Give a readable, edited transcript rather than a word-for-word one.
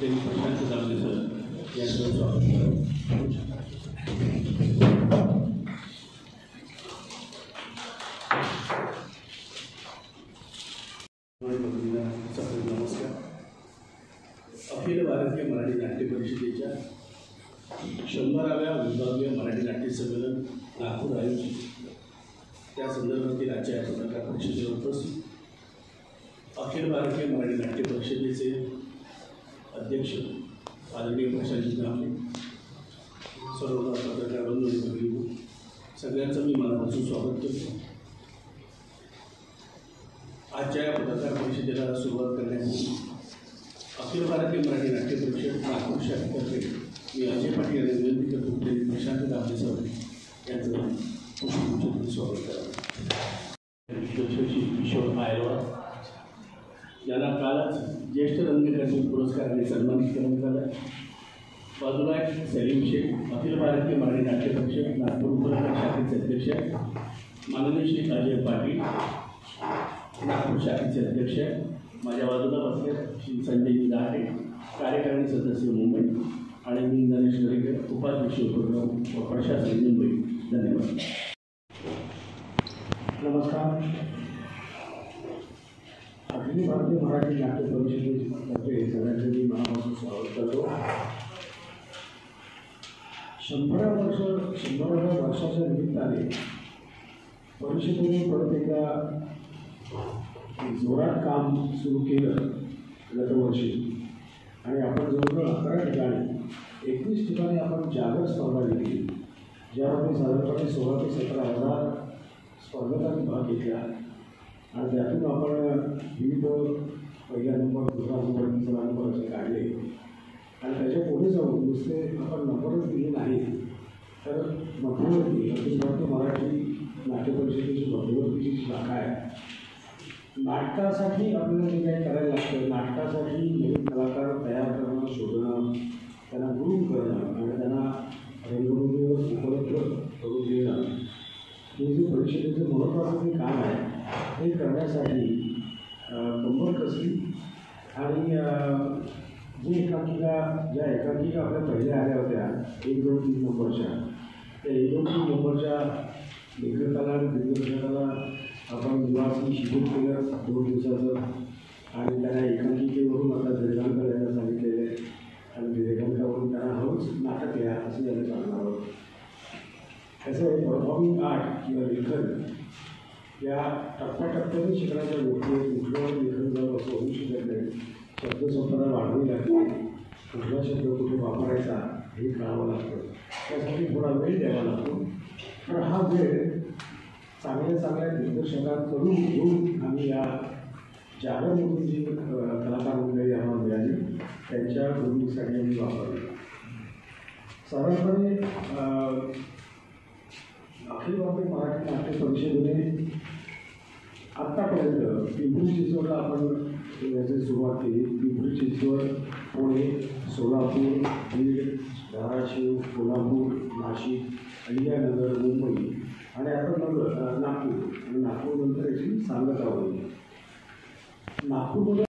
त्यांनी प्रशांत दामले सर यांचं स्वागत करावं. नमस्कार. अखिल भारतीय मराठी नाट्य परिषदेच्या 100व्या विभागीय मराठी नाट्य संमेलन नागपूर आयोजित त्या संदर्भातील आजच्या पत्रकार परिषदेवर उपस्थित अखिल भारतीय मराठी नाट्य परिषदेचे अध्यक्ष आदरणीय प्रशांत दामले, सर्व पत्रकार बंधू आणि भगिनी, सगळ्यांचं मी मनापासून स्वागत करतो. आजच्या या पत्रकार परिषदेला सुरुवात करण्यापूर्वी अखिल भारतीय मराठी नाट्य परिषद नागपूर शाखेतर्फे मी अजय पाटील यांना विनंती करतो की प्रशांत दामले सर यांचं पुष्पगुच्छ स्वागत करावं. किशोर आयरवार यांना कालच ज्येष्ठ रंगकर्मी पुरस्काराने सन्मानित करण्यात आलं. बाजूला सलीम शेख, अखिल भारतीय मराठी नाट्य परिषद नागपूर उपनगर शाखेचे अध्यक्ष, माननीय श्री अजय पाटील नागपूर शाखेचे अध्यक्ष, माझ्या बाजूला बसले श्री संजय दाटे कार्यकारिणी सदस्य मुंबई, आणि मी गणेश गरेकर उपाध्यक्ष उपक्रम व प्रशासन मुंबई. धन्यवाद. नमस्कार. अखिल भारतीय मराठी नाट्य परिषदेतर्फे सगळ्यांचे मनापासून स्वागत करतो. 100व्या वर्षाच्या निमित्ताने परिषदेने परत एकदा जोरात काम सुरू केलं गतवर्षी, आणि आपण जवळजवळ 11 ठिकाणी 21 ठिकाणी आपण जागर स्पर्धा घेतली, ज्यामध्ये साधारणपणे 16 ते 17,000 स्पर्धकांनी भाग घेतला. आणि त्यातून आपण विविध पहिला नंबर, दुसरा नंबर, तिसरा नंबर असे काढले. आणि त्याच्या पुढे जाऊन नुसते आपण नंबरच दिले नाही, तर मध्यवर्ती अखिल भारतीय मराठी नाट्य परिषदेची मध्यवर्तीची शाखा आहे. नाटकासाठी आपल्याला जे काही करायला लागतं, नाटकासाठी नवीन कलाकार तयार करणं, शोधणं, त्यांना ग्रूम करणं आणि त्यांना रंगभूमीवर उपलब्ध करून देणं, हे जे परिषदेचं महत्त्वाचं जे काम आहे हे करण्यासाठी कंबर कसली. आणि ज्या एकांकिका आपल्या पहिल्या आल्या होत्या 1, 2, 3 नंबरच्या, त्या 1, 2, 3 नंबरच्या लेखकाला आणि दिग्दर्शकाला आपण निवासी शिबिर केलं 2 दिवसाचं, आणि त्यांना एकांकिकेवरून आता दीर्घांक लिहायला सांगितलेलं आहे, आणि दीर्घांकावरून त्यांना हळूच नाटक लिहा असं याला सांगणार आहोत. त्याचं परफॉर्मिंग आर्ट किंवा लेखन या टप्प्याटप्प्याने शिकण्याच्या गोष्टी, कुठलं लेखन जाऊ असं होऊ शकत नाही. शब्दसंपदा वाढवावी लागते, कुठला शब्द कुठे वापरायचा हे कळावं लागतं, त्यासाठी थोडा वेळ द्यावा लागतो. तर हा वेळ चांगल्या दिग्दर्शकांकडून घेऊन आम्ही या जागरमधून जी कलाकार मंडळी आम्हाला मिळाली त्यांच्या भूमिकेसाठी आम्ही वापरली. साधारणपणे अखिल भारतीय मराठी नाट्य परिषदेने आत्तापर्यंत पिंपरी चिंचवडला आपण याची सुरुवात केली. पिंपरी चिंचवड, पुणे, सोलापूर, बीड, धाराशिव, कोल्हापूर, नाशिक, अहिल्यानगर, मुंबई, आणि आता नागपूर, आणि नागपूरनंतर याची सांगता होईल. नागपूरमध्ये